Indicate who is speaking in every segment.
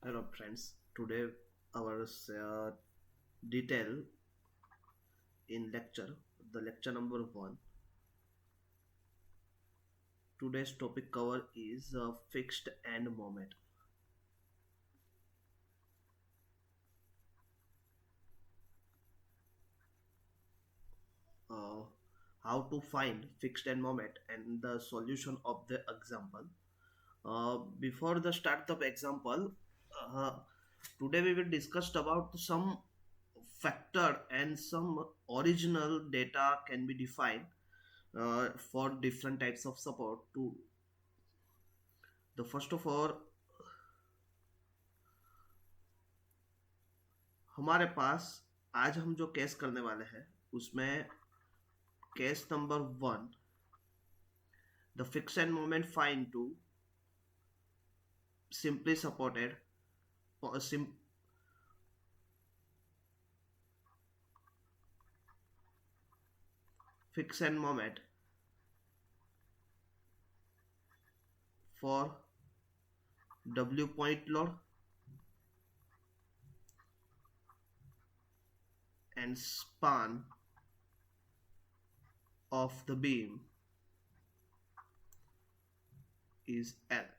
Speaker 1: Hello friends, today our detail in lecture, the lecture number 1. Today's topic cover is fixed end moment. Uh, how to find fixed end moment and the solution of the example. Before the start of example, uh, today we will discuss about some factor and some original data can be defined for different types of support to the first of all हमारे पास आज हम जो case करने वाले हैं उसमें case number 1 the fix end moment fine to simply supported fix end moment for W point load and span of the beam is L.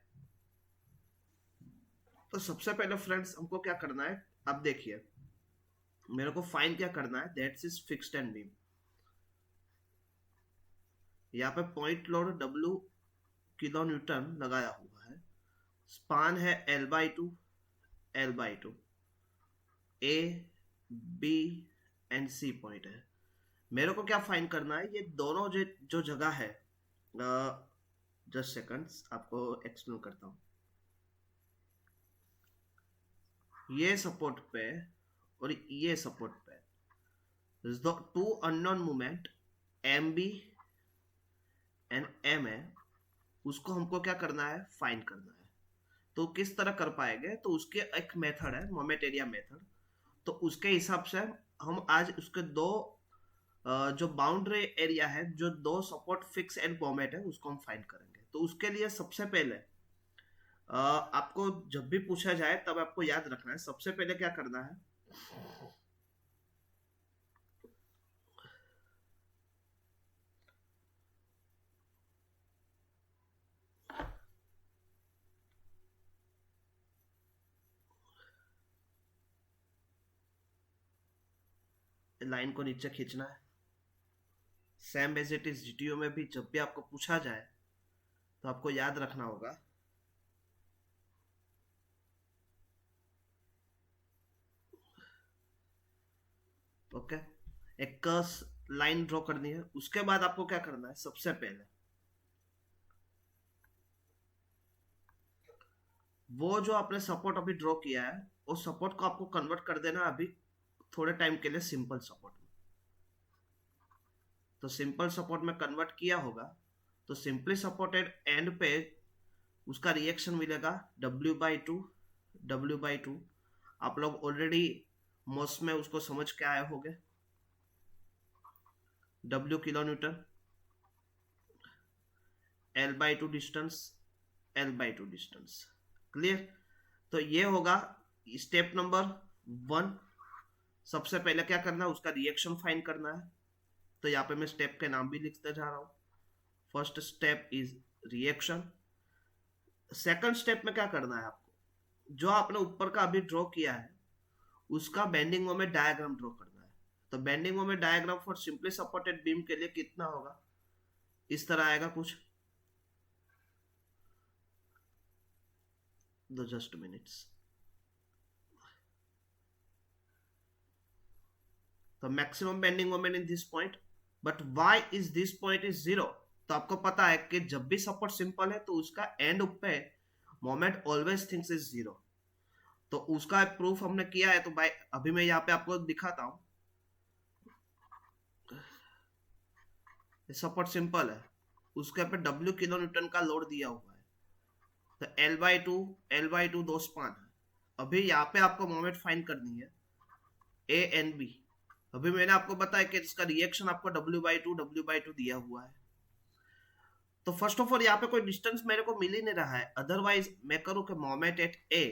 Speaker 1: तो सबसे पहले फ्रेंड्स हमको क्या करना है, अब देखिए मेरे को फाइन क्या करना है, that's is fixed and beam. यहाँ पे point load W kilo Newton लगाया हुआ है, स्पान है L/2 L/2, A B and C point है. मेरे को क्या फाइंड करना है, ये दोनों जो जगह है, जस्ट सेकंड्स आपको एक्सप्लेन करता हूँ. ये सपोर्ट पे और ये सपोर्ट पे two unknown movement MB and M है, उसको हमको क्या करना है, फाइंड करना है. तो किस तरह कर पाएंगे, तो उसके एक मेथड है मोमेंट एरिया मेथड. तो उसके हिसाब से हम आज उसके दो जो बाउंड्री एरिया है, जो दो सपोर्ट फिक्स एंड मोमेंट है, उसको हम फाइंड करेंगे. तो उसके लिए सबसे पहले आपको जब भी पूछा जाए तब आपको याद रखना है, सबसे पहले क्या करना है, लाइन को नीचे खींचना है. Same as it is GTO में भी जब भी आपको पूछा जाए तो आपको याद रखना होगा. ओके, एक लाइन ड्रॉ करनी है. उसके बाद आपको क्या करना है, सबसे पहले वो जो आपने सपोर्ट अभी ड्रॉ किया है, वो सपोर्ट को आपको कन्वर्ट कर देना अभी थोड़े टाइम के लिए सिंपल सपोर्ट में. तो सिंपल सपोर्ट में कन्वर्ट किया होगा तो सिंपली सपोर्टेड एंड पे उसका रिएक्शन मिलेगा W/2 W/2. आप लोग ऑलरेडी मोस्ट में उसको समझ के आए होंगे. W kilo Newton, L/2 distance, L/2 distance. Clear. तो ये होगा स्टेप नंबर 1. सबसे पहले क्या करना है, उसका रिएक्शन फाइंड करना है. तो यहाँ पे मैं स्टेप के नाम भी लिखते जा रहा हूं. First step is reaction. Second step में क्या करना है, आपको जो आपने ऊपर का अभी ड्रॉ किया है उसका बेंडिंग मोमेंट डायग्राम ड्रॉ करना है. तो bending moment diagram for simply supported beam के लिए कितना होगा, इस तरह आएगा कुछ. दो जस्ट मिनट्स. तो maximum bending moment in this point, but why is this point is zero. तो आपको पता है कि जब भी सपोर्ट सिंपल है तो उसका एंड पे moment always things is zero. तो उसका प्रूफ हमने किया है. तो भाई अभी मैं यहाँ पे आपको दिखाता हूँ. सपोर्ट सिंपल है, उसके पे W किलो न्यूटन का लोड दिया हुआ है. तो L/2 दो स्पान है. अभी यहाँ पे आपको मोमेंट फाइंड करनी है A एंड B. अभी मैंने आपको बताया कि इसका रिएक्शन आपको W/2 दिया हुआ है. तो फर्स्ट ऑफ ऑल यहाँ पे कोई डिस्टेंस मेरे को मिल ही नहीं रहा है, अदरवाइज मैं करूँ कि मोमेंट एट A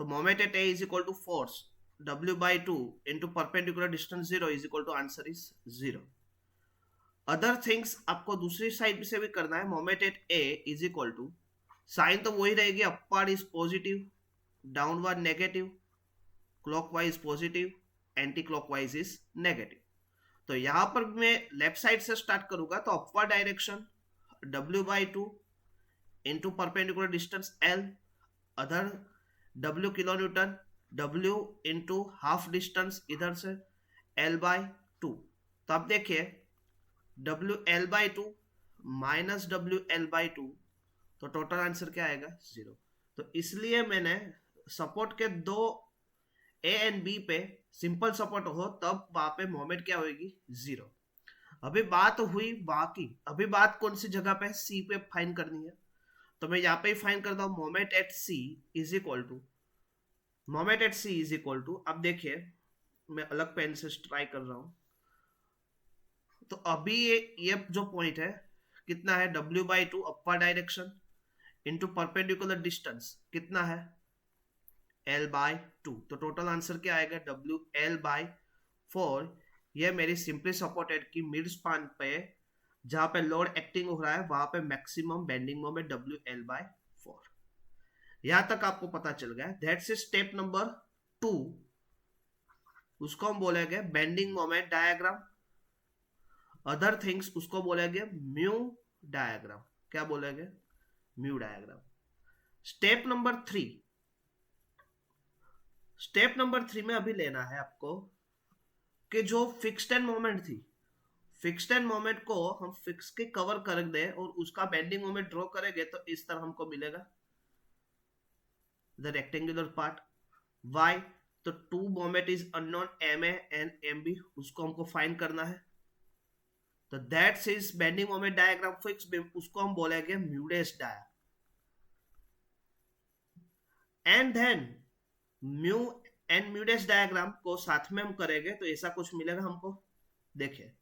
Speaker 1: तो moment at A is equal to force W/2 into perpendicular distance 0 is equal to answer is 0। Other things आपको दूसरी साइड से भी करना है। Moment at A is equal to, sign तो वही रहेगी, upward is positive, downward negative, clockwise positive, anticlockwise is negative. तो यहां पर मैं लेफ्ट साइड से स्टार्ट करूंगा तो upward direction W/2 into perpendicular distance L, other W kilo Newton, W into half distance इधर से L/2। तो आप देखिए WL/2 माइनस WL/2, तो टोटल आंसर क्या आएगा 0। तो इसलिए मैंने सपोर्ट के दो ए एंड बी पे सिंपल सपोर्ट हो तब वहां पे मोमेंट क्या होगी 0। अभी बात हुई बाकी, अभी बात कौन सी जगह पे सी पे फाइन करनी है। तो मैं यहाँ पे ही फाइन करता हूँ moment at C is equal to, moment at C is equal to, अब देखिए मैं अलग पेन से ट्राई कर रहा हूं। तो अभी ये जो पॉइंट है कितना है W/2 upper direction into perpendicular distance कितना है L/2। तो टोटल आंसर क्या आएगा WL/4। ये मेरी सिंपली सपोर्टेड की मिड स्पान पे जहां पे लोड एक्टिंग हो रहा है वहां पे मैक्सिमम बेंडिंग मोमेंट WL/4। यहां तक आपको पता चल गया। दैट्स स्टेप नंबर 2, उसको हम बोलेंगे bending moment diagram. Other things उसको बोलेंगे म्यू डायग्राम। क्या बोलेंगे? Mu diagram. Step number 3, step number 3 में अभी लेना है आपको कि जो फिक्स्ड एंड मोमेंट थी, फिक्स्ड एंड मोमेंट को हम फिक्स के कवर कर दे और उसका बेंडिंग मोमेंट ड्रॉ करेंगे तो इस तरह हमको मिलेगा द रेक्टेंगुलर पार्ट। वाई? तो two moment is unknown M A and M B, उसको हमको फाइंड करना है। तो that's is bending moment diagram fix beam, उसको हम बोलेंगे mu dash dia. And then mu and mu dash diagram को साथ में हम करेंगे तो ऐसा कुछ मिलेगा हमको। देखिए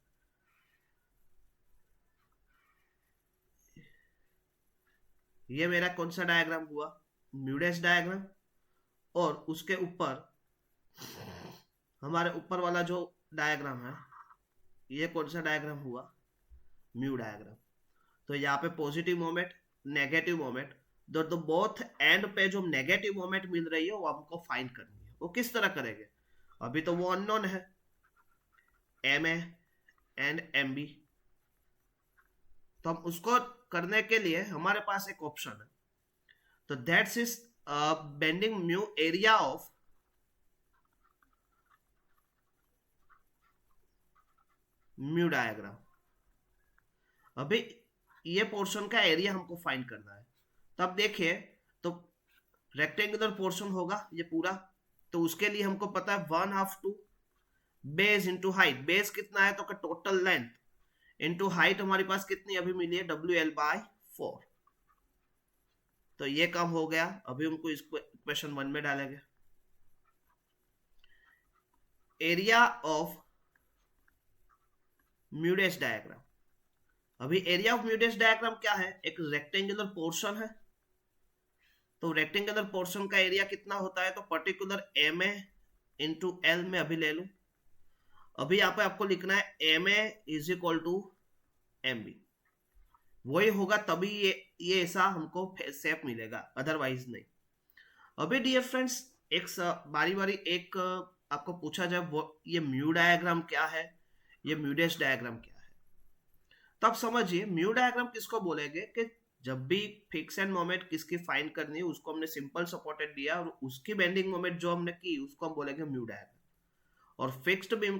Speaker 1: ये मेरा कौन सा डायग्राम हुआ? Mu dash diagram. और उसके ऊपर हमारे ऊपर वाला जो डायग्राम है ये कौन सा डायग्राम हुआ? Mu diagram. तो यहाँ पे पॉजिटिव मोमेंट, नेगेटिव मोमेंट, तो बोथ एंड पे जो नेगेटिव मोमेंट मिल रही है वो हमको फाइंड करनी है। वो किस तरह करेंगे? अभी तो वो अननोन है M A and M B, तो हम उसको करने के लिए हमारे पास एक ऑप्शन है। तो that's is bending mu area of mu diagram. अभी ये पोर्शन का एरिया हमको फाइंड करना है। तब देखिए तो रेक्टेंगुलर पोर्शन होगा ये पूरा, तो उसके लिए हमको पता है 1/2 बेस इंटू हाइट। बेस कितना है? तो टोटल लेंथ इंटू हाइट हमारे पास कितनी अभी मिली है? WL/4। तो ये कम हो गया। अभी हमको इसको इक्वेशन 1 में डालेंगे। Area of mu dash diagram. अभी area of mu dash diagram क्या है? एक रेक्टेंगुलर पोर्शन है। तो रेक्टेंगुलर पोर्शन का एरिया कितना होता है? तो particular M A into L में अभी ले लू। अभी यहाँ पे आपको लिखना है M A is equal to M B. वही होगा तभी ये ऐसा हमको शेप मिलेगा, अदरवाइज नहीं। अभी डियर फ्रेंड्स एक बारी बारी एक आपको पूछा जाए वो ये म्यू डायग्राम क्या है, ये म्यू डैश डायग्राम क्या है। तो आप समझिए म्यू डायग्राम किसको बोलेंगे कि जब भी फिक्स एंड मोमेंट किसकी फाइंड करनी है उसको हमने सिंपल सपोर्टेड दिया और उसकी बेंडिंग मोमेंट जो हमने की उसको हम बोलेंगे म्यू डायग्राम। और फिक्स्ड बीम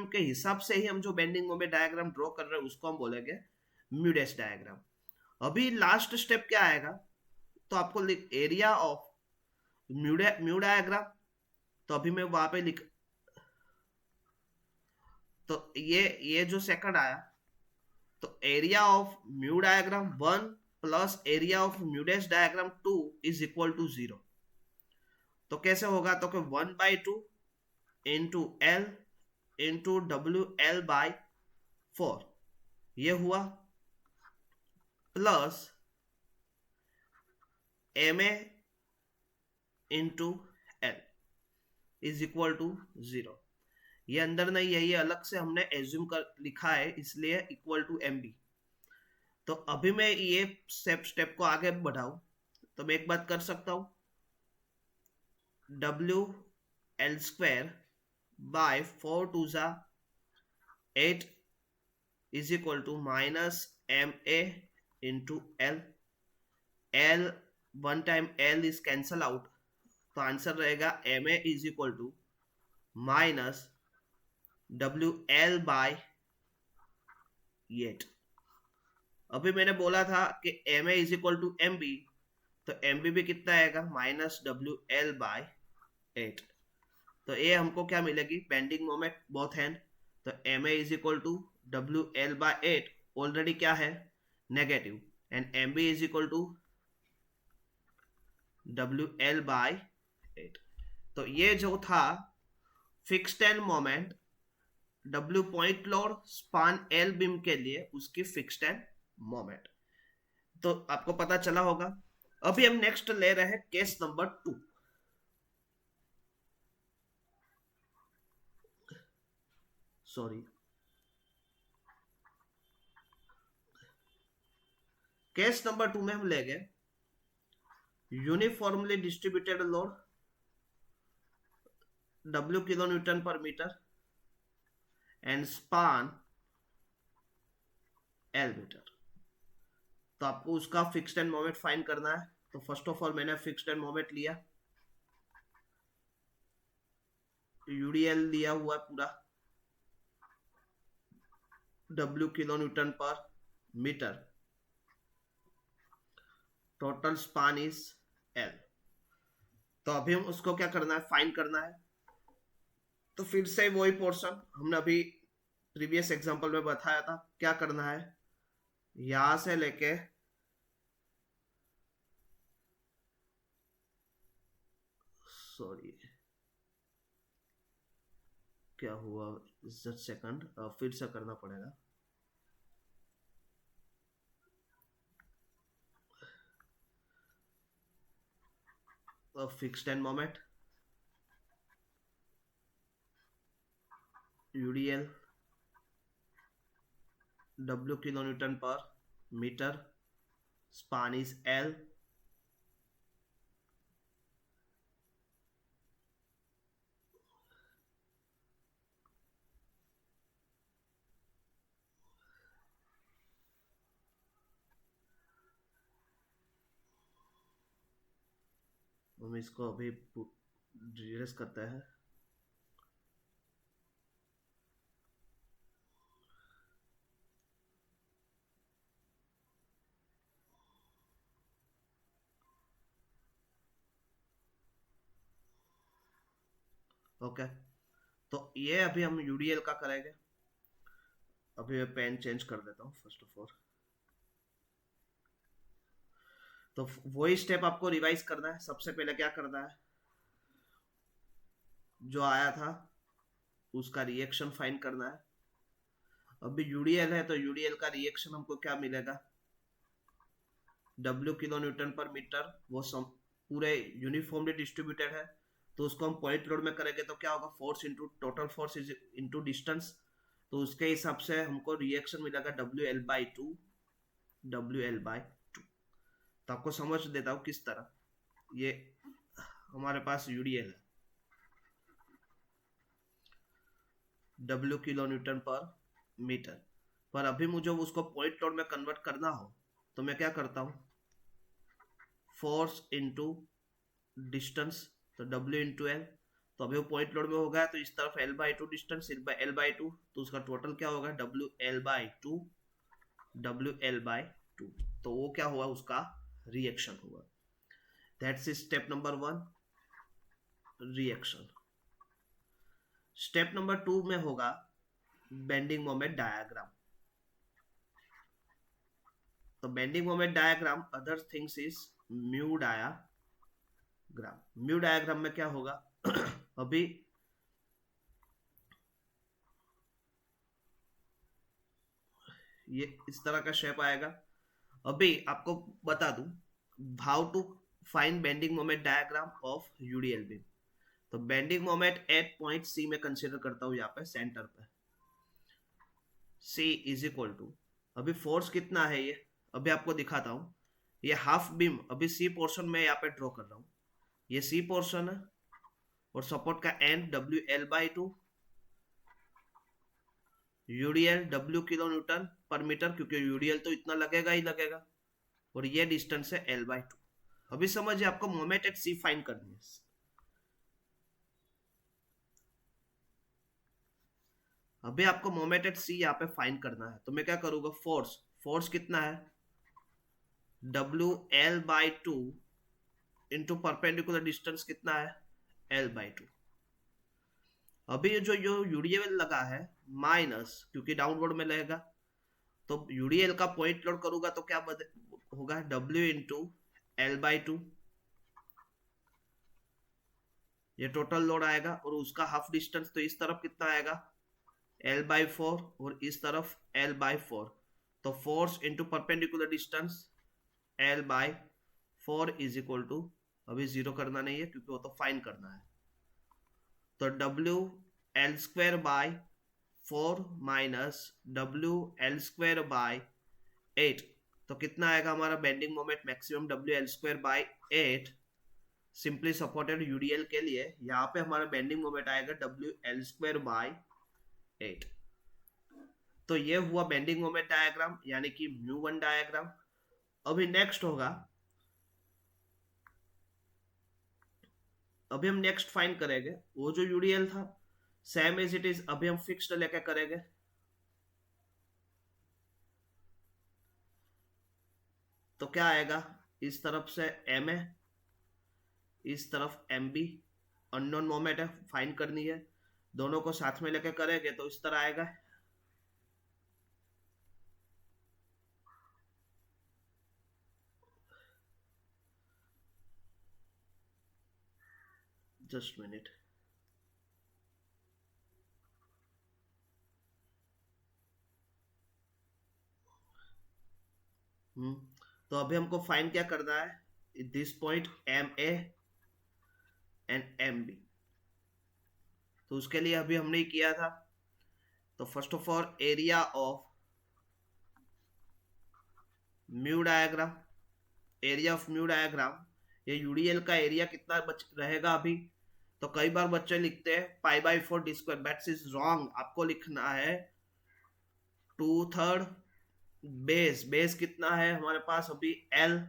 Speaker 1: के हिसाब से ही हम जो बेंडिंग मोमेंट डायग्राम ड्रॉ कर रहे हैं उसको हम बोलेंगे म्यू डैश डायग्राम। अभी लास्ट स्टेप क्या आएगा? तो आपको एरिया ऑफ म्यू डायग्राम। तो अभी मैं वहां पे लिख, तो ये जो सेकंड आया तो area of mu diagram 1 plus area of mu dash diagram 2 is equal to 0। तो कैसे होगा? तो 1/2 इंटू एल इंटू WL/4 ये हुआ, plus M A into L is equal to 0। ये अंदर नहीं है, ये अलग से हमने एज्यूम कर लिखा है, इसलिए इक्वल टू एम बी। तो अभी मैं ये स्टेप को आगे बढ़ाऊं तो मैं एक बात कर सकता हूं, डब्ल्यू एल स्क्वायर बाय 4 टू ज़ा 8 is equal to minus M A into L. L one time L is cancel out, तो आंसर रहेगा M A is equal to minus W L by 8। अभी मैंने बोला था कि M A is equal to M B, तो M B भी कितना आएगा, माइनस डब्ल्यू एल बाय 8। तो ये हमको क्या मिलेगी, बेंडिंग मोमेंट बोथ हैंड। तो M A is equal to W L by 8 already क्या है, negative, and M B is equal to W L by 8। तो ये जो था fixed end moment, W point load span L beam के लिए उसकी फिक्स्ड एंड मोमेंट, तो आपको पता चला होगा। अभी हम नेक्स्ट ले रहे हैं case number 2। Sorry, case number 2 में हम ले गए uniformly distributed load W kilo newton पर metre end span L metre. तो आपको उसका फिक्स्ड एंड मोमेंट फाइंड करना है। तो फर्स्ट ऑफ ऑल मैंने फिक्स्ड एंड मोमेंट लिया, यूडीएल लिया हुआ पूरा W किलो न्यूटन पर metre, total span is L। तो अभी हम उसको क्या करना है, फाइंड करना है। तो फिर से वही पोर्शन हमने अभी प्रीवियस एग्जांपल में बताया था, क्या करना है, यहां से लेके सॉरी क्या हुआ, जस्ट सेकंड, फिर से करना पड़ेगा। Fixed end moment UDL W kilo newton पर मीटर, स्पान इज L, हम इसको अभी डिस्कस करते हैं। ओके, तो ये अभी हम यूडीएल का करेंगे। अभी मैं पेन चेंज कर देता हूँ फर्स्ट ऑफ ऑल। तो वही स्टेप आपको रिवाइज करना है। सबसे पहले क्या करना है, जो आया था उसका रिएक्शन फाइंड करना है। अभी यूडीएल है तो यूडीएल का रिएक्शन हमको क्या मिलेगा, W किलो न्यूटन पर मीटर, वो पूरे यूनिफॉर्मली डिस्ट्रीब्यूटेड है। तो उसको हम पॉइंट लोड में करेंगे तो क्या होगा, force into total force is into distance. तो उसके हिसाब से हमको रिएक्शन मिलेगा WL/2, WL/2। तो आपको समझ देता हूँ किस तरह, ये हमारे पास यूडीएल है W किलो न्यूटन पर मीटर, पर अभी मुझे उसको पॉइंट लोड में कन्वर्ट करना हो तो मैं क्या करता हूँ, फोर्स इंटू डिस्टेंस, तो W इंटू एल। तो अभी वो पॉइंट लोड में होगा तो इस तरफ L/2 डिस्टेंस, L/2, तो उसका टोटल क्या होगा, WL/2, WL/2। तो वो क्या हुआ, उसका रिएक्शन हुआ। That's step number 1, reaction. Step number 2 में होगा बेंडिंग मोमेंट डायग्राम। तो bending moment diagram other things is mu diagram. Mu diagram में क्या होगा अभी ये इस तरह का शेप आएगा। अभी आपको बता दूं, how to find bending moment diagram of UDL beam. तो bending moment at point C में कंसीडर करता हूं यहाँ पे सेंटर पे। सी इज इक्वल टू, अभी फोर्स कितना है ये अभी आपको दिखाता हूं। ये हाफ बीम अभी सी पोर्शन में यहाँ पे ड्रॉ कर रहा हूं। ये सी पोर्शन है और सपोर्ट का and W L by two, UDL W kilo newton पर मीटर, क्योंकि यूडीएल तो इतना लगेगा ही लगेगा, और ये डिस्टेंस है एल बाई टू। अभी समझिए आपको मोमेंट एट सी फाइंड करनी है। अभी आपको मोमेंट एट सी यहाँ पे फाइंड करना है, तो मैं क्या करूंगा, फोर्स, फोर्स कितना है W L by two into perpendicular distance कितना है एल बाई टू। अभी जो यूडीएल लगा है माइनस, क्योंकि डाउनवर्ड में लगेगा, तो यूडीएल का पॉइंट लोड करूंगा तो क्या होगा W into L by two, ये टोटल लोड आएगा, और उसका हाफ डिस्टेंस तो इस तरफ कितना आएगा एल बाई फोर और इस तरफ एल बाई फोर, तो force into perpendicular distance L by four is equal to, अभी जीरो करना नहीं है क्योंकि वो तो फाइन करना है, तो W L square by four minus W L square by eight, तो कितना आएगा हमारा bending moment maximum W L square by eight. Simply supported UDL के लिए यहाँ पे हमारा बेंडिंग मोमेंट आएगा W L square by eight. तो ये हुआ बेंडिंग मोमेंट डायग्राम यानी कि म्यू वन डायग्राम। अभी नेक्स्ट होगा, अभी हम नेक्स्ट फाइंड करेंगे वो जो यूडीएल था सेम एज इट इज, अभी हम फिक्स्ड लेके करेंगे। तो क्या आएगा, इस तरफ से एम ए, इस तरफ एम बी, अननोन मोमेंट है फाइंड करनी है, दोनों को साथ में लेके करेंगे तो इस तरह आएगा। जस्ट मिनट, तो अभी हमको फाइंड क्या करना है, this point M A and M B. तो उसके लिए अभी हमने किया था, तो first of all area of mu diagram, area of mu diagram, ये यूडीएल का एरिया कितना रहेगा अभी, तो कई बार बच्चे लिखते हैं pi by four D square, that's is wrong. आपको लिखना है टू थर्ड बेस, बेस कितना है हमारे पास अभी एल,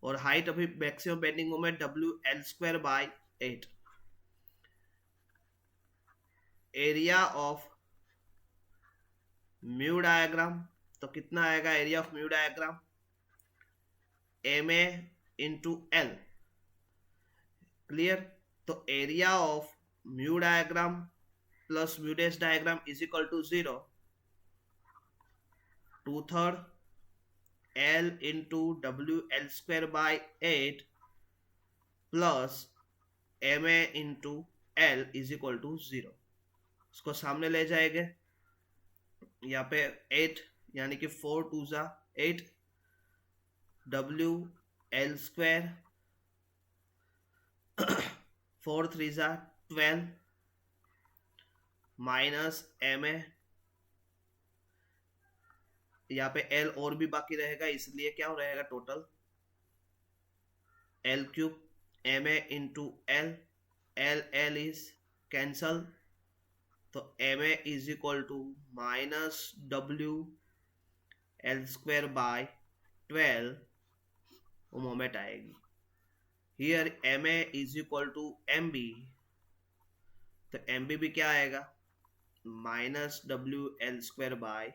Speaker 1: और हाइट अभी maximum bending moment W L square by eight. Area of mu diagram, तो कितना आएगा area of mu diagram M A into L, clear. तो area of mu diagram plus mu dash diagram is equal to zero, two third L into W L square by eight plus M A into L is equal to zero. इसको सामने ले जाएंगे, यहाँ पे 8 यानी कि 4 to जा 8, W L square 4 three जा 12 माइनस एम ए, यहाँ पे एल और भी बाकी रहेगा इसलिए क्या रहेगा total L cube M A into L, L L is cancel, तो M A is equal to minus W L square by 12 वो मोमेंट आएगी। Here M A is equal to M B, तो एम बी भी क्या आएगा minus W L square by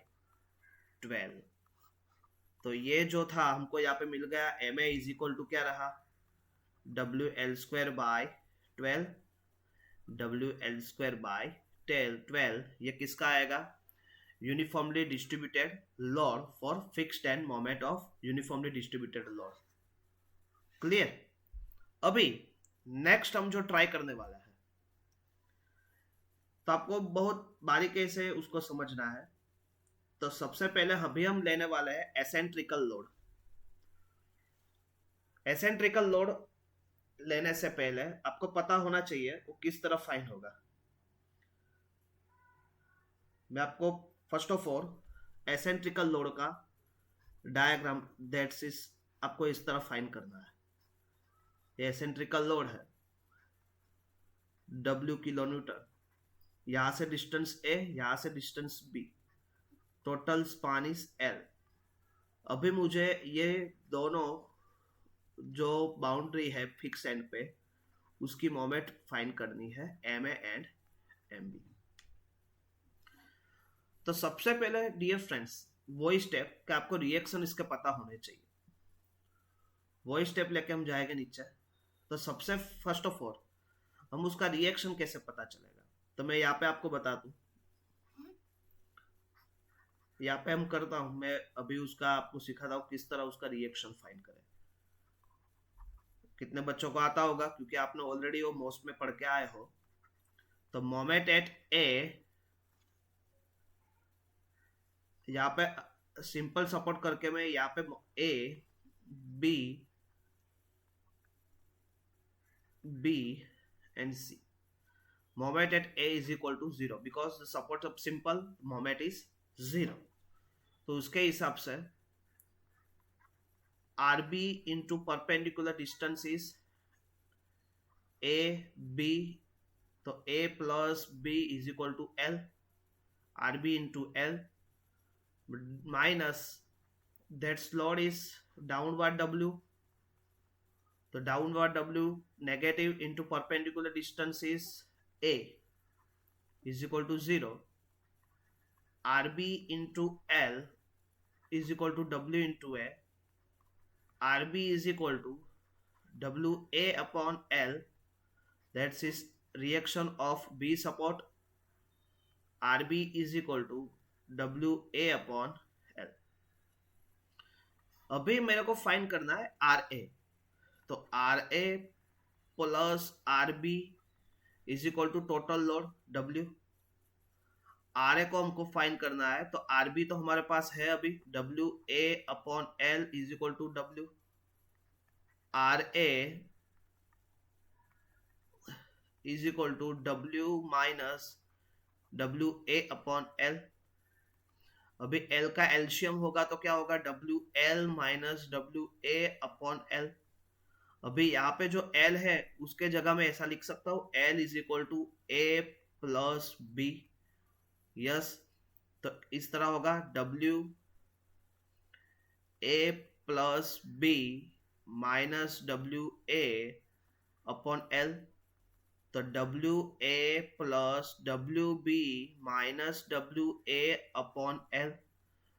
Speaker 1: 12। तो ये जो था हमको यहाँ पे मिल गया M A is equal to क्या रहा W L square by 12, W L square by 12, ये किसका आएगा uniformly distributed load for fixed end moment of uniformly distributed load. Clear. अभी नेक्स्ट हम जो ट्राई करने वाला है, तो आपको बहुत बारीकी से उसको समझना है। तो सबसे पहले अभी हम लेने वाले हैं एसेंट्रिकल लोड। एसेंट्रिकल लोड लेने से पहले आपको पता होना चाहिए वो किस तरह फाइन होगा। मैं आपको फर्स्ट ऑफ ऑल एसेंट्रिकल लोड का डायग्राम दैट्स इज आपको इस तरह फाइन करना है। ये एसेंट्रिकल लोड है, W किलो न्यूटन, यहां से डिस्टेंस A, यहां से distance B, total span is L। अभी मुझे ये दोनों जो बाउंड्री है फिक्स एंड पे उसकी मोमेंट फाइंड करनी है, MA एंड MB। तो सबसे पहले डियर फ्रेंड्स वही स्टेप कि आपको रिएक्शन इसके पता होने चाहिए, वही स्टेप लेके हम जाएंगे नीचे। तो सबसे फर्स्ट ऑफ ऑल हम उसका रिएक्शन कैसे पता चलेगा, तो मैं यहाँ पे आपको बता दूं। यहाँ पे हम करता हूं, मैं अभी उसका आपको सिखाता हूं किस तरह उसका रिएक्शन फाइंड करें। कितने बच्चों को आता होगा, क्योंकि आपने ऑलरेडी वो मोस्ट में पढ़ के आए हो। तो मोमेंट एट ए, यहाँ पे सिंपल सपोर्ट करके मैं यहाँ पे A B B and C. Moment at A is equal to 0 because the support of simple moment is 0. तो उसके हिसाब से RB into perpendicular distance is AB, तो A plus B is equal to L, RB into L minus that load is downward W, तो downward W negative into perpendicular distance is A is equal to 0, RB into L is equal to W into A, RB is equal to WA upon L, that is reaction of B support, RB is equal to WA upon L। अभी मेरे को find करना है RA, तो RA plus RB is equal to total load W। RA को हमको find करना है, तो RB तो हमारे पास है अभी, WA upon L is equal to W। RA is equal to W minus WA upon L। अभी L का एल्शियम होगा तो क्या होगा, WL minus WA upon L। अभी यहाँ पे जो L है उसके जगह में ऐसा लिख सकता हूं, L is equal to A plus B। Yes, तो इस तरह होगा W A plus B minus WA upon L, तो WA plus WB minus WA upon L,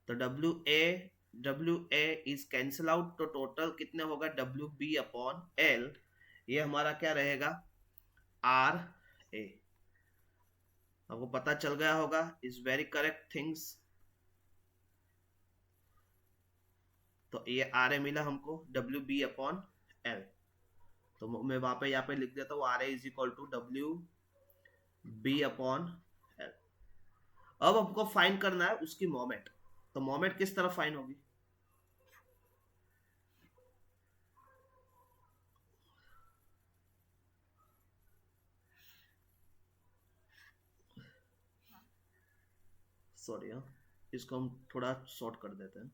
Speaker 1: तो WA इज कैंसिल आउट, तो टोटल कितने होगा WB अपॉन L। ये हमारा क्या रहेगा, RA। आपको पता चल गया होगा, इज वेरी करेक्ट थिंग्स। तो ये RA मिला हमको, WB अपॉन L। तो मैं वहां पे यहाँ पे लिख देता हूँ RA is equal to WB upon L। अब हमको फाइंड करना है उसकी मोमेंट, तो मोमेंट किस तरह फाइंड होगी, सॉरी हाँ, इसको हम थोड़ा शॉर्ट कर देते हैं।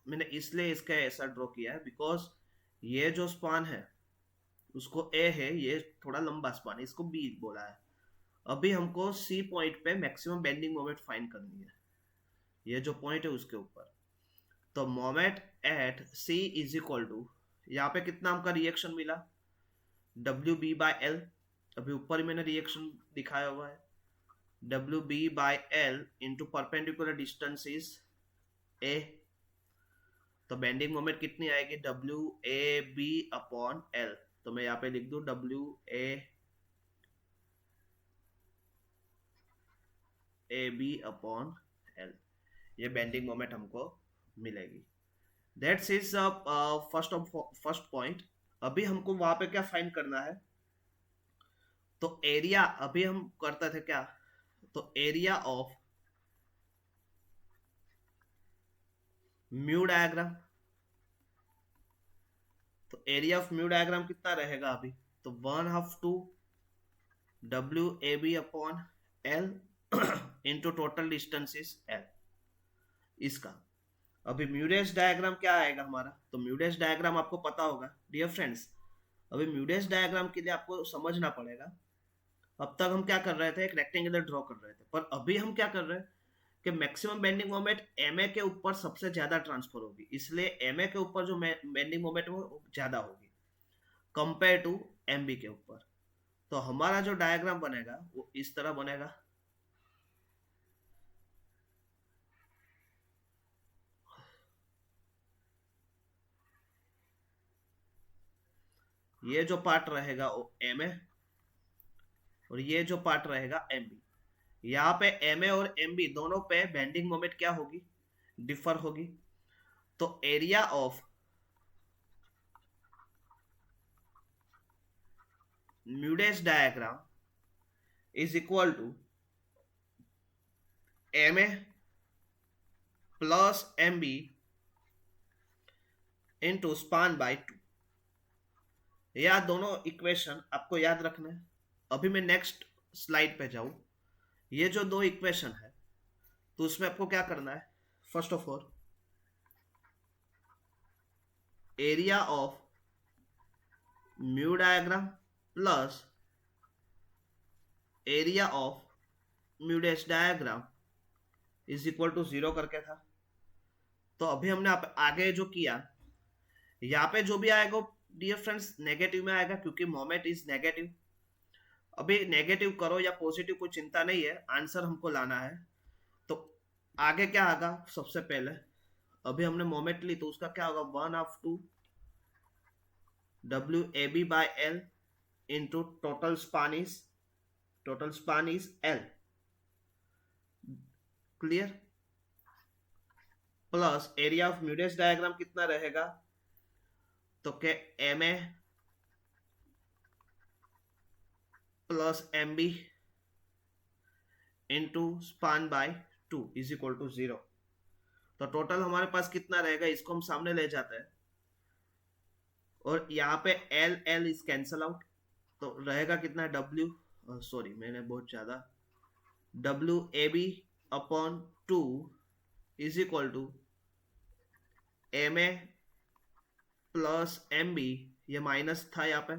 Speaker 1: मैंने इसलिए इसका ऐसा ड्रॉ किया है बिकॉज ये जो स्पान है उसको A है, ये थोड़ा लंबा स्पान है, इसको B बोला है। अभी हमको C पॉइंट पे मैक्सिमम बेंडिंग मोमेंट फाइंड करनी है, ये जो पॉइंट है उसके ऊपर। तो moment at C is equal to, यहाँ पे कितना हमका रिएक्शन मिला, WB बाय L। अभी ऊपर ही मैंने रिएक्शन दिखाया हुआ है, WB by L into perpendicular distance is A, तो बेंडिंग मोमेंट कितनी आएगी, WAB अपॉन L। तो मैं यहाँ पे लिख दूं WAB अपॉन L, ये बेंडिंग मोमेंट हमको मिलेगी। That's is first point. अभी हमको वहां पे क्या फाइंड करना है, तो एरिया अभी हम करते थे क्या, तो एरिया ऑफ म्यू डायग्राम, तो एरिया ऑफ म्यू डायग्राम कितना रहेगा अभी, तो 1/2 W A B upon L into total distance is L इसका। अभी म्यूडेस डायग्राम क्या आएगा हमारा, तो म्यूडेस डायग्राम आपको पता होगा डियर फ्रेंड्स। अभी म्यूडेस डायग्राम के लिए आपको समझना पड़ेगा, अब तक हम क्या कर रहे थे, एक रेक्टेंगुलर ड्रॉ कर रहे थे, पर अभी हम क्या कर रहे हैं कि maximum bending moment M A के ऊपर सबसे ज्यादा ट्रांसफर होगी, इसलिए एम ए के ऊपर जो बेंडिंग मोमेंट वो ज्यादा होगी कंपेयर टू एम बी के ऊपर। तो हमारा जो डायग्राम बनेगा वो इस तरह बनेगा। ये जो पार्ट रहेगा वो एम ए और ये जो पार्ट रहेगा एम बी। यहाँ पे एम ए और एम बी दोनों पे बेंडिंग मोमेंट क्या होगी, डिफर होगी। तो area of mu dash diagram is equal to M A plus M B into span by 2। यह दोनों इक्वेशन आपको याद रखना है। अभी मैं नेक्स्ट स्लाइड पे जाऊं, ये जो दो इक्वेशन है तो उसमें आपको क्या करना है, first of all area of mu diagram plus area of mu dash diagram is equal to 0 करके था। तो अभी हमने आगे जो किया, यहाँ पे जो भी आएगा डियर फ्रेंड्स नेगेटिव में आएगा क्योंकि मोमेंट इज नेगेटिव। अभी नेगेटिव करो या पॉजिटिव कोई चिंता नहीं है, आंसर हमको लाना है। तो आगे क्या आएगा, सबसे पहले अभी हमने मोमेंट ली तो उसका क्या होगा, 1/2 W A B by L into total span is L, clear. Plus area of mu dash diagram कितना रहेगा, तो क्या M A plus M B into span by 2 is equal to 0। तो टोटल हमारे पास कितना रहेगा, इसको हम सामने ले जाते हैं और यहाँ पे L L is cancel out, तो रहेगा कितना डब्ल्यू, सॉरी मैंने बहुत ज्यादा, W A B upon 2 is equal to M A plus M B, ये माइनस था यहाँ पे,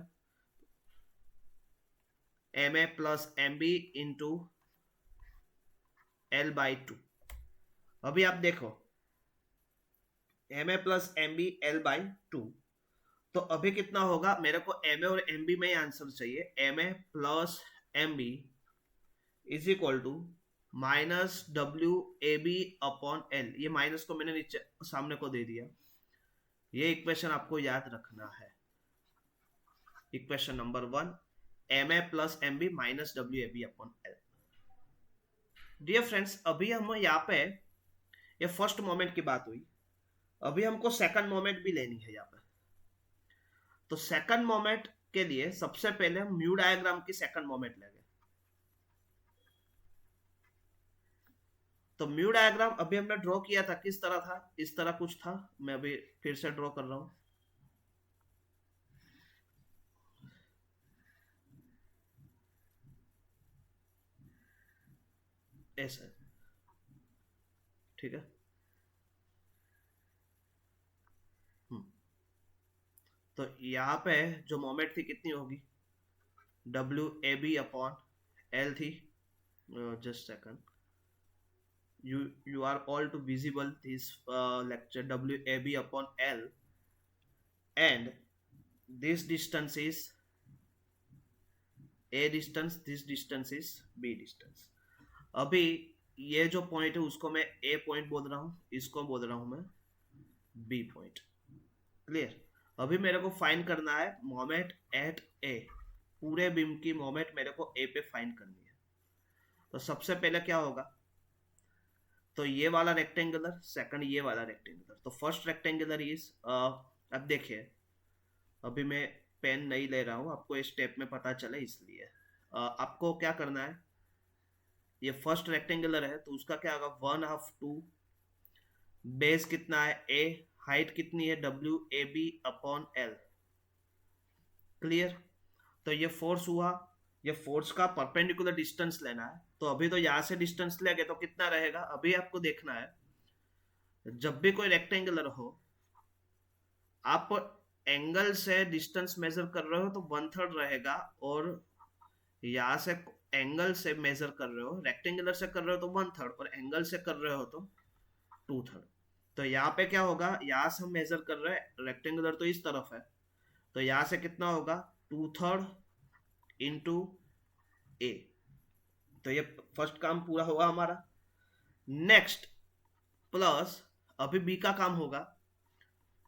Speaker 1: M A plus M B into L by 2। अभी आप देखो M A plus M B L by 2, तो अभी कितना होगा, मेरे को एम ए और एम बी में ही आंसर चाहिए। M A plus M B is equal to minus W A B upon L, ये माइनस को मैंने नीचे सामने को दे दिया। ये इक्वेशन आपको याद रखना है, equation number 1 M A plus M B minus W A B upon L. Dear friends अभी हम यहाँ पे ये फर्स्ट मोमेंट की बात हुई, अभी हमको सेकंड मोमेंट भी लेनी है यहाँ पे। तो सेकंड मोमेंट के लिए सबसे पहले हम म्यू डायग्राम की सेकंड मोमेंट लेंगे। तो म्यू डायग्राम अभी हमने ड्रॉ किया था, किस तरह था, इस तरह कुछ था। मैं अभी फिर से ड्रॉ कर रहा हूं, ऐसा, ठीक है। तो यहाँ पे जो मोमेंट थी कितनी होगी, W A B upon L थी, just second, you are all to visible this lecture, WAB upon L, and this distance is A distance, this distance is B distance। अभी ये जो पॉइंट है उसको मैं A पॉइंट बोल रहा हूं, इसको बोल रहा हूं मैं B पॉइंट, क्लियर। अभी मेरे को फाइंड करना है मोमेंट एट A, पूरे बीम की मोमेंट मेरे को A पे फाइंड करनी है। तो सबसे पहले क्या होगा, तो ये वाला रेक्टेंगुलर, सेकंड ये वाला रेक्टेंगुलर। तो फर्स्ट रेक्टेंगुलर इज, अब देखिए अभी मैं पेन नहीं ले रहा हूं, आपको इस स्टेप में पता चले इसलिए। आपको क्या करना है, ये फर्स्ट रेक्टेंगुलर है तो उसका क्या होगा, 1/2 बेस कितना है ए, हाइट कितनी है W A B upon L. Clear. तो ये फोर्स हुआ, ये फोर्स का परपेंडिकुलर डिस्टेंस लेना है। तो अभी तो यहां से डिस्टेंस लेंगे तो कितना रहेगा, अभी आपको देखना है। जब भी कोई रेक्टेंगुलर हो, आप एंगल से डिस्टेंस मेजर कर रहे हो तो 1/3 रहेगा, और यहां से एंगल से मेजर कर रहे हो, रेक्टेंगुलर से कर रहे हो तो 1/3, और एंगल से कर रहे हो तो 2/3। तो यहाँ पे क्या होगा, यहाँ से हम मेजर कर रहे हैं, रेक्टेंगुलर तो इस तरफ है, तो यहाँ से कितना होगा 2/3 इंटू ए। तो ये फर्स्ट काम पूरा होगा हमारा। नेक्स्ट प्लस, अभी बी का काम होगा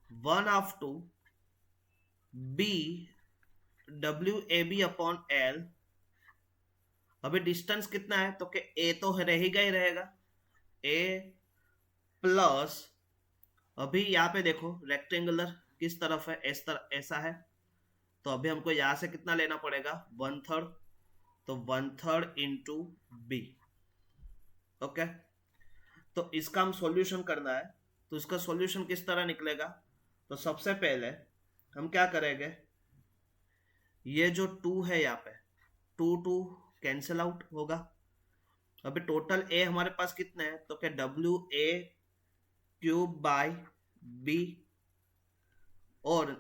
Speaker 1: 1/2 B W A B upon L. अभी डिस्टेंस कितना है, तो कि ए तो रहेगा ही रहेगा, ए प्लस, अभी यहाँ पे देखो रेक्टेंगुलर किस तरफ है, इस तरफ ऐसा है, तो अभी हमको यहां से कितना लेना पड़ेगा 1/3, तो 1/3 इंटू बी। ओके, तो इसका हम सॉल्यूशन करना है। तो इसका सॉल्यूशन किस तरह निकलेगा, तो सबसे पहले हम क्या करेंगे, ये जो 2 है यहाँ पे 2 कैंसिल आउट होगा। अभी टोटल ए हमारे पास कितने हैं, तो क्या W A cube by B, और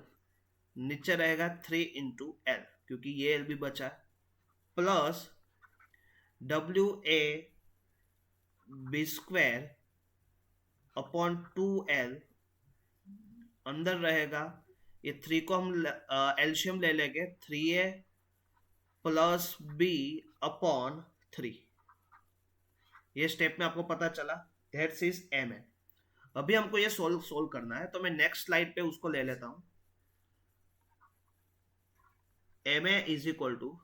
Speaker 1: नीचे रहेगा 3 इंटू एल, क्योंकि ये एल भी बचा है, plus W A B square upon 2l, अंदर रहेगा ये 3 को हम एल्शियम ले लेंगे, 3a प्लस बी अपॉन 3। ये स्टेप में आपको पता चला, दैट्स इज एम है। अभी हमको ये सोल्व करना है, तो मैं नेक्स्ट स्लाइड पे उसको ले लेता हूं। M A is equal to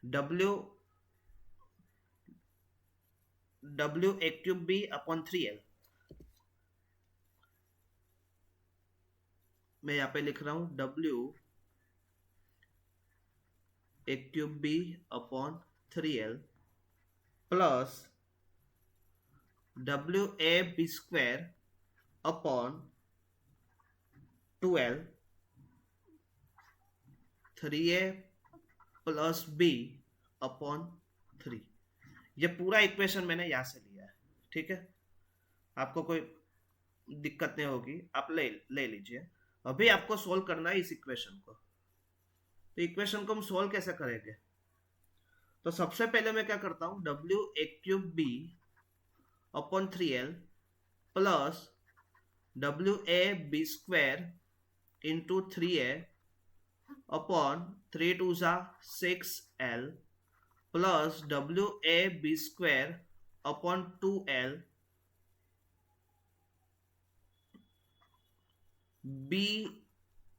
Speaker 1: W A cube B upon 3l। मैं यहाँ पे लिख रहा हूं W A cube B upon 3l plus W A B square upon 2l, 3a plus B upon 3। ये पूरा इक्वेशन मैंने यहां से लिया है, ठीक है, आपको कोई दिक्कत नहीं होगी, आप ले लीजिए। अभी आपको सोल्व करना है इस इक्वेशन को। तो इक्वेशन को हम सोल्व कैसे करेंगे, तो सबसे पहले मैं क्या करता हूं, W A cube B upon 3l plus W A B square into 3a upon 3 2 6l plus W A B square upon 2l B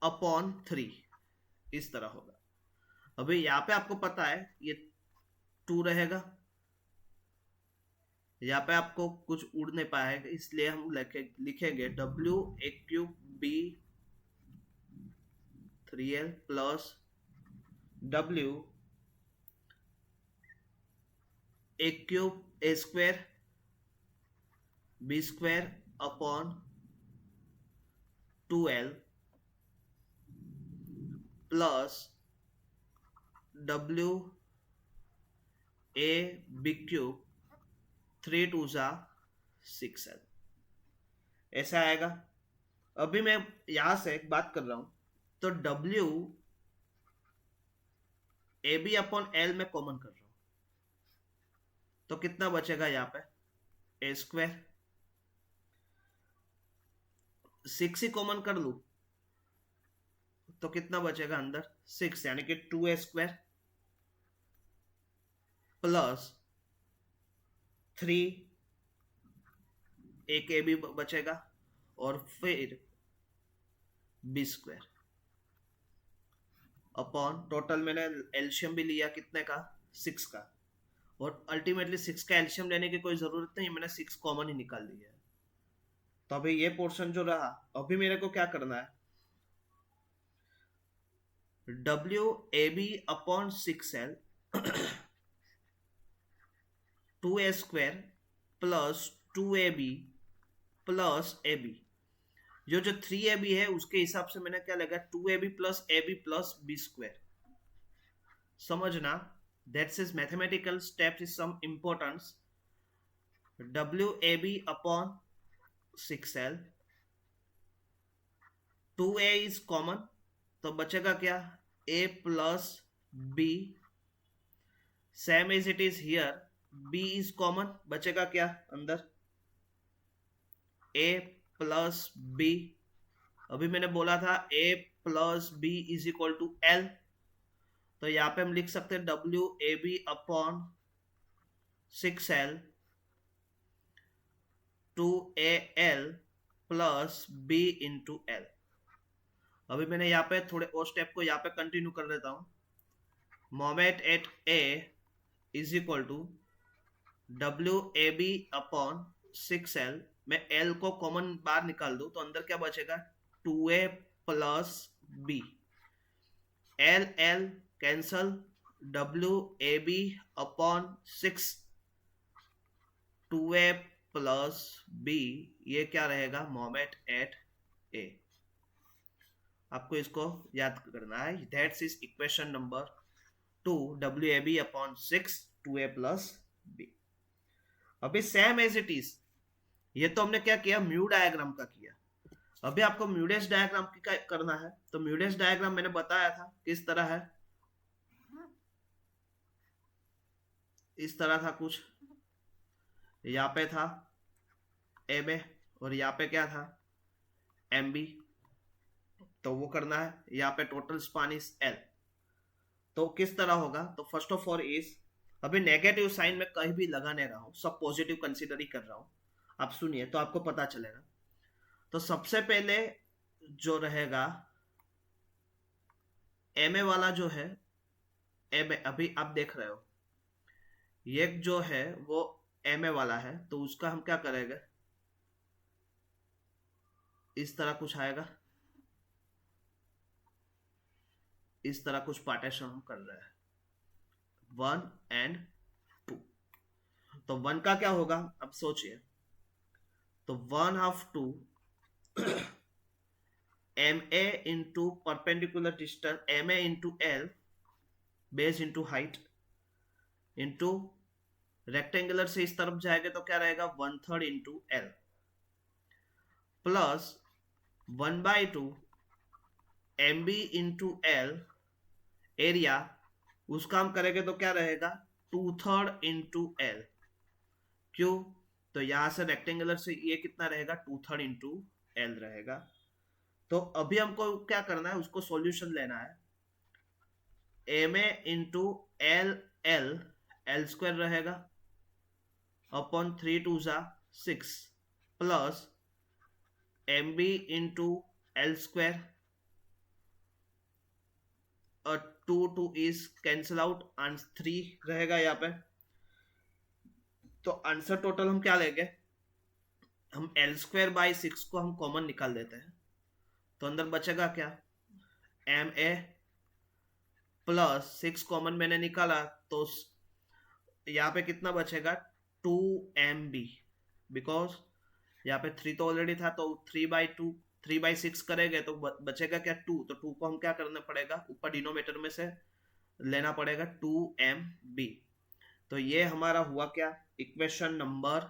Speaker 1: upon 3, इस तरह होगा। अभी यहां पे आपको पता है ये 2 रहेगा, यहाँ पे आपको कुछ उड़ नहीं पाएगा, इसलिए हम लिखेंगे W A cube B 3l plus W A cube A square B square upon 2l plus W A B cube 3 2 6l, ऐसा आएगा। अभी मैं यहां से एक बात कर रहा हूं, तो W A B upon L में कॉमन कर रहा हूं, तो कितना बचेगा यहाँ पे ए स्क्वायर, 6 ही कॉमन कर लू तो कितना बचेगा अंदर 6, यानी कि 2a स्क्वायर प्लस 3 एक ए भी बचेगा, और फिर बी स्क्वायर अपॉन टोटल मैंने एल्शियम भी लिया कितने का 6 का, और अल्टीमेटली 6 का एल्शियम लेने की कोई जरूरत नहीं, मैंने 6 कॉमन ही निकाल लिया है। तो अभी ये पोर्शन जो रहा, अभी मेरे को क्या करना है, W A B upon 6l 2a square plus 2ab plus A B, जो 3ab है उसके हिसाब से मैंने क्या लगा 2ab plus A B plus B square. समझना, that's is mathematical steps is some importance. WAB upon 6L, 2a is common तो बचेगा क्या a plus b, same as it is here, b is common, बचेगा क्या अंदर a plus b. अभी मैंने बोला था a plus b is equal to l, तो यहां पे हम लिख सकते हैं WAB upon 6L 2AL plus b into L. अभी मैंने यहाँ पे थोड़े और स्टेप को यहाँ पे कंटिन्यू कर देता हूं. Moment at A is equal to WAB upon 6L. मैं L को कॉमन बाहर निकाल दूं तो अंदर क्या बचेगा 2A plus B. L cancel, WAB upon 6 2A plus B, ये क्या रहेगा मोमेंट एट A. आपको इसको याद करना है. That's is equation number 2, WAB upon 6 2A plus B. अभी सेम एज इट इज, ये तो हमने क्या किया म्यू डायग्राम का किया. अभी आपको म्यूडेस डायग्राम की करना है. तो म्यूडेस डायग्राम मैंने बताया था किस तरह है, इस तरह था कुछ. यहाँ पे था MA और यहाँ पे क्या था MB, तो वो करना है. यहाँ पे टोटल स्पान इज L. तो किस तरह होगा, तो फर्स्ट ऑफ ऑल इज, अभी नेगेटिव साइन में कहीं भी लगा नहीं रहा हूं, सब पॉजिटिव कंसीडर ही कर रहा हूं. आप सुनिए तो आपको पता चलेगा. तो सबसे पहले जो रहेगा MA वाला जो है MA, अभी आप देख रहे हो ये जो है वो MA वाला है, तो उसका हम क्या करेंगे, इस तरह कुछ आएगा, इस तरह कुछ पार्टीशन हम कर रहे हैं 1 and 2. तो 1 का क्या होगा, अब सोचिए, तो 1/2 MA into perpendicular distance MA into L base into height into rectangular से इस तरफ जाएगा तो क्या रहेगा 1/3 into L plus 1/2 MB into L area, उसका हम करेंगे तो क्या रहेगा 2/3 इंटू L. क्यों, तो यहां से रेक्टेंगुलर से ये कितना रहेगा 2/3 इंटू L रहेगा. तो अभी हमको क्या करना है, उसको सॉल्यूशन लेना है. MA इंटू L स्क्वायर रहेगा upon 3 2 6 plus MB into L square, और 2 2 इज कैंसिल आउट, 3 रहेगा यहाँ पे. तो आंसर टोटल हम क्या लेंगे, हम L स्क्वायर बाई 6 को हम कॉमन निकाल देते हैं. तो अंदर बचेगा क्या MA प्लस 6 कॉमन मैंने निकाला तो यहाँ पे कितना बचेगा 2MB, बिकॉज यहाँ पे 3 तो ऑलरेडी था, तो 3/6 करेंगे तो बचेगा क्या 2. तो 2 को हम क्या करना पड़ेगा, ऊपर डिनोमीटर में से लेना पड़ेगा 2MB. तो ये हमारा हुआ क्या इक्वेशन नंबर,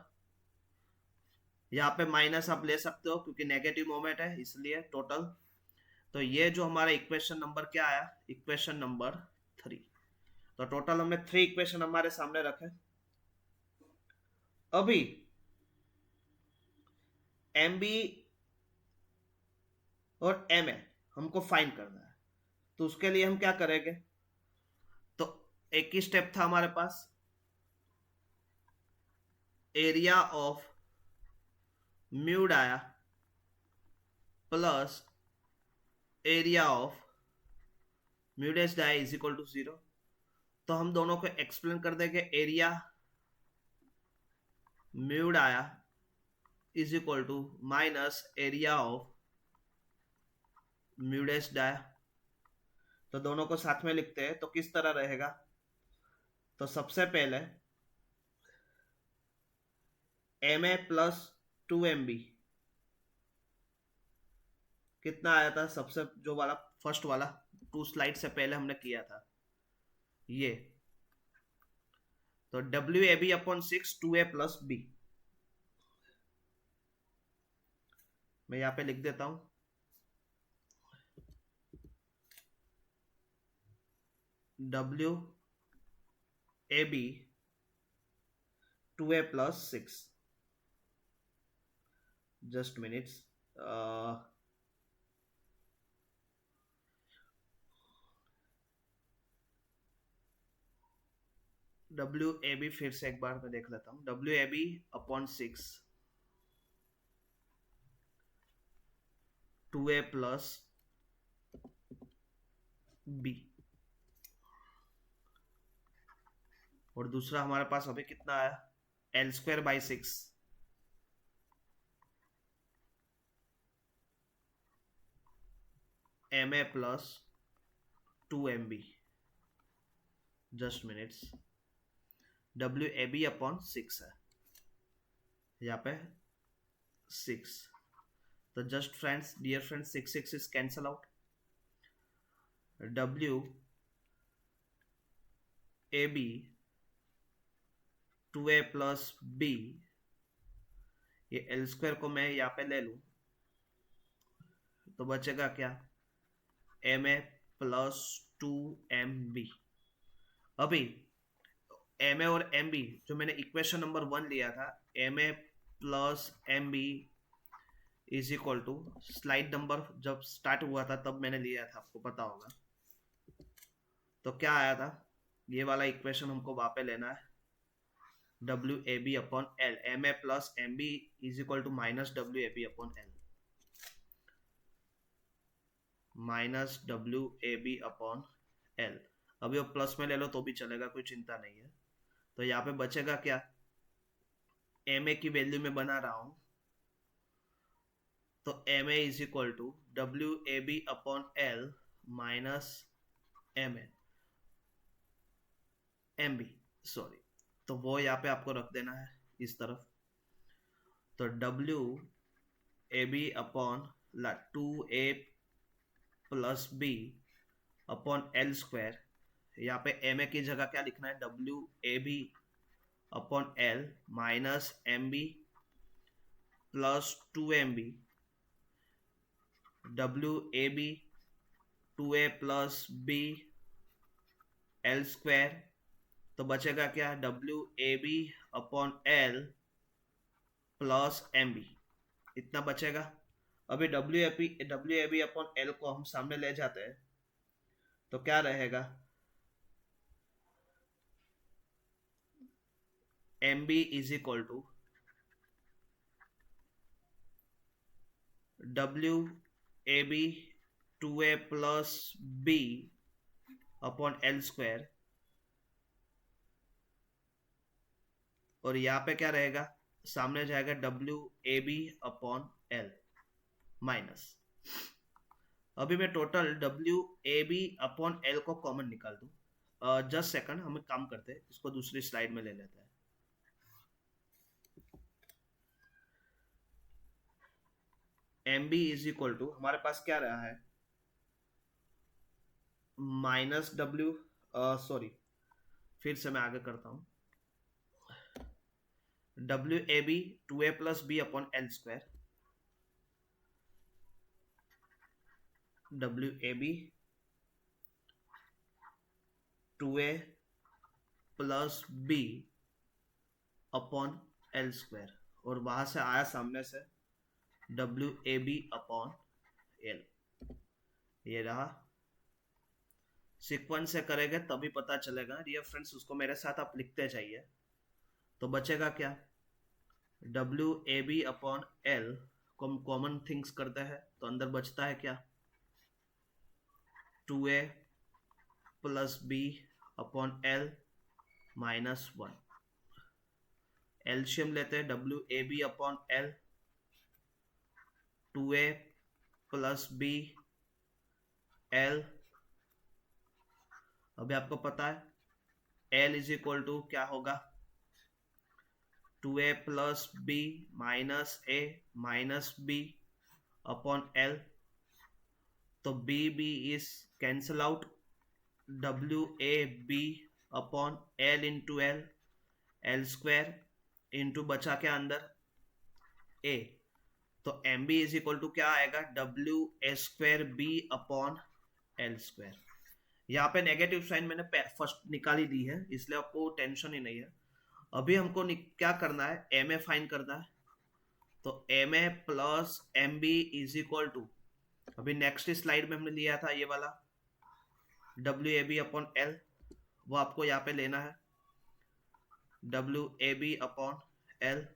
Speaker 1: यहाँ पे माइनस आप ले सकते हो क्योंकि नेगेटिव मोमेंट है इसलिए टोटल. तो ये जो हमारा इक्वेशन नंबर क्या आया, इक्वेशन नंबर 3. तो टोटल हमने 3 इक्वेशन हमारे सामने रखे. अभी MB और MA हमको फाइंड करना है, तो उसके लिए हम क्या करेंगे, तो एक ही स्टेप था हमारे पास, area of mu dia plus area of mu dash dia is equal to 0. तो हम दोनों को एक्सप्लेन कर देंगे, area mu dia is equal to minus area of mu dash dia. तो दोनों को साथ में लिखते हैं तो किस तरह रहेगा, तो सबसे पहले MA प्लस 2MB कितना आया था सबसे जो वाला फर्स्ट वाला 2 स्लाइड से पहले हमने किया था ये। तो W A B upon 6 2a plus B, मैं यहां पे लिख देता हूं W A B 2a plus 6, just minutes, W A B फिर से एक बार मैं देख लेता हूं, W A B upon 6 2a plus B, और दूसरा हमारे पास अभी कितना आया L square by 6 M A plus 2mb, just minutes, W A B upon 6 है यहाँ पे 6, तो just friends dear friends 6 is cancel out, W A B 2a plus B, ये एल स्क्वायर को मैं यहाँ पे ले लूं तो बचेगा क्या एम ए प्लस 2mb। अभी एम ए और एम बी जो मैंने इक्वेशन नंबर 1 लिया था, M A plus M B is equal to, slide number जब स्टार्ट हुआ था तब मैंने लिया था, आपको पता होगा, तो क्या आया था ये वाला इक्वेशन हमको वहां पे लेना है, W A B upon L, M A plus M B is equal to minus W A B upon L, minus W A B upon L. अभी वो प्लस में ले लो तो भी चलेगा, कोई चिंता नहीं है। तो यहाँ पे बचेगा क्या, एम ए की वैल्यू में बना रहा हूं, तो M A is equal to W A B upon L minus M A M B, sorry, तो वो यहाँ पे आपको रख देना है इस तरफ, तो W A B upon 2a plus B upon L square, यहाँ पे एम ए की जगह क्या लिखना है, W A B upon L minus M B plus 2mb, W A B 2a plus B L square, तो बचेगा क्या W A B upon L plus M B, इतना बचेगा। अभी W A B upon L को हम सामने ले जाते हैं तो क्या रहेगा, M B is equal to W A B 2a plus B upon L square, और यहाँ पे क्या रहेगा, सामने जाएगा W A B upon L minus, अभी मैं total W A B upon L को कॉमन निकाल दूं, जस्ट सेकंड, हम एक काम करते हैं, इसको दूसरी स्लाइड में ले लेते हैं। M B is equal to हमारे पास क्या रहा है, माइनस डब्ल्यू, सॉरी फिर से मैं आगे करता हूं, W A B 2a plus B upon L square, W A B 2a plus B upon L square, और वहां से आया सामने से W A B upon L, ये रहा, सीक्वेंस से करेंगे तभी पता चलेगा डियर फ्रेंड्स, उसको मेरे साथ आप लिखते जाइए। तो बचेगा क्या, W A B upon L को हम कॉमन थिंग्स करते हैं तो अंदर बचता है क्या, 2a plus B upon L minus 1, एल्शियम लेते हैं W A B upon L, 2a plus B L, अभी आपको पता है एल इज इक्वल टू क्या होगा, 2a plus B minus A minus B upon L, तो B B is cancel out, W A B upon L into L square into बचा के अंदर ए, तो M B is equal to क्या आएगा, W A square B upon L square. यहाँ पे negative sign मैंने फर्स्ट निकाली दी है, इसलिए आपको टेंशन ही नहीं है। अभी हमको क्या करना है, एम ए फाइन करना है। तो M A plus M B is equal to, अभी नेक्स्ट स्लाइड में हमने लिया था ये वाला W A B upon L, वो आपको यहाँ पे लेना है, W A B upon L.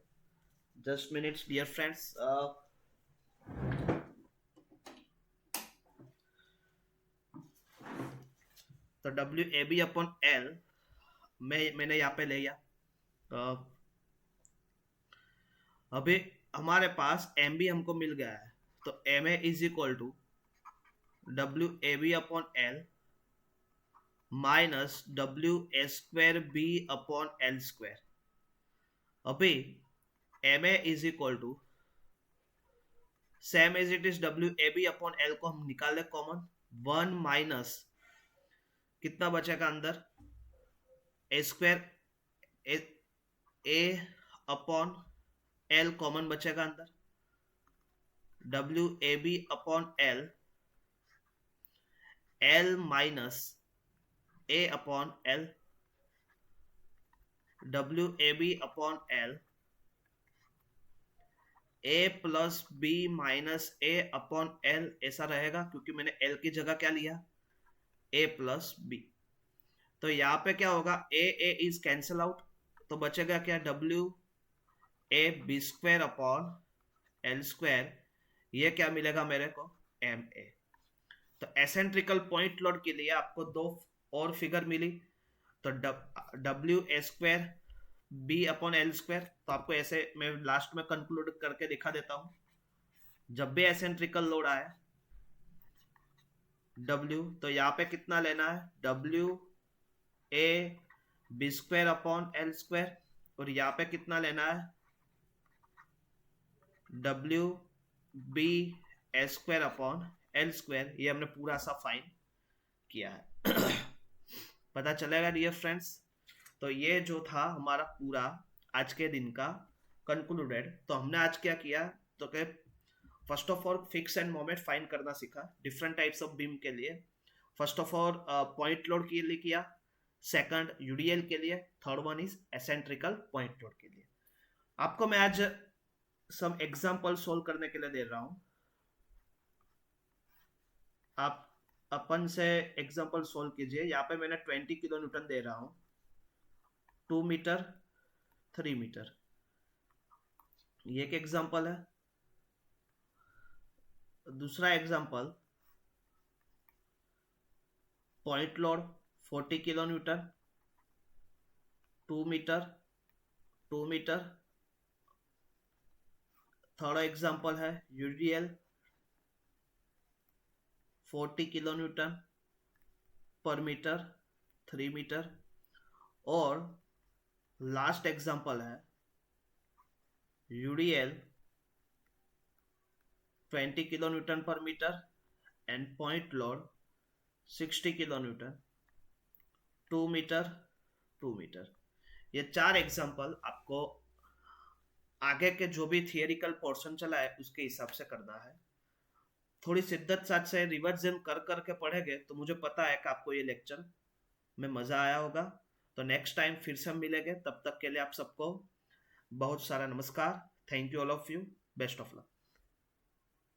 Speaker 1: Just minutes dear friends, तो W A B upon L मैंने यहाँ पे लिया। अभी हमारे पास एम बी हमको मिल गया है, तो M A is equal to W A B upon L minus W A square B upon L square. अभी M A is equal to same as it is W A B upon L को हम निकाले common, 1 minus कितना बचेगा अंदर, A square A upon L common बचेगा अंदर, W A B upon L, L minus A upon L, W A B upon L, A plus B minus A upon L, ऐसा रहेगा क्योंकि मैंने एल की जगह क्या लिया, ए प्लस बी। तो यहाँ पे क्या होगा, ए इज कैंसल आउट, तो बचेगा क्या, W A B square upon L square, ये क्या मिलेगा मेरे को, एम ए। तो एसेंट्रिकल पॉइंट लोड के लिए आपको दो और फिगर मिली, तो W A square B upon L square, तो आपको ऐसे मैं लास्ट में कंक्लूड करके दिखा देता हूं, जब भी एसेंट्रिकल लोड आए W, तो यहाँ पे कितना लेना है, W A B square upon L square, और यहाँ पे कितना लेना है, W B A square upon L square. ये हमने पूरा सा फाइन किया है। पता चलेगा डियर फ्रेंड्स। तो ये जो था हमारा पूरा आज के दिन का कंक्लूडेड। तो हमने आज क्या किया, तो कि first of all fix end moment find करना सीखा डिफरेंट टाइप्स ऑफ बीम के लिए। First of all point load के लिए किया, सेकंड यूडीएल के लिए, third one is eccentrical point load के लिए। आपको मैं आज सम एग्जांपल सोल्व करने के लिए दे रहा हूं। आप अपन से एग्जांपल सोल्व कीजिए। यहाँ पे मैंने 20 किलो न्यूटन दे रहा हूं, 2 मीटर 3 मीटर, ये एक एग्जांपल है। दूसरा example point load 40 kilo newton, 2 metre 2 metre. Third example है यूडीएल 40 किलो न्यूटन पर मीटर 3 मीटर। और लास्ट एग्जांपल है यूडीएल 20 किलो न्यूटन पर metre and point load 60 kilo newton, 2 metre 2 metre. ये 4 एग्जांपल आपको आगे के जो भी थियरिकल पोर्शन चला है उसके हिसाब से करना है। थोड़ी शिद्दत साथ से रिवर्जन कर करके पढ़ेंगे तो मुझे पता है कि आपको ये लेक्चर में मजा आया होगा। तो नेक्स्ट टाइम फिर से हम मिलेंगे, तब तक के लिए आप सबको बहुत सारा नमस्कार। Thank you all of you, best of luck.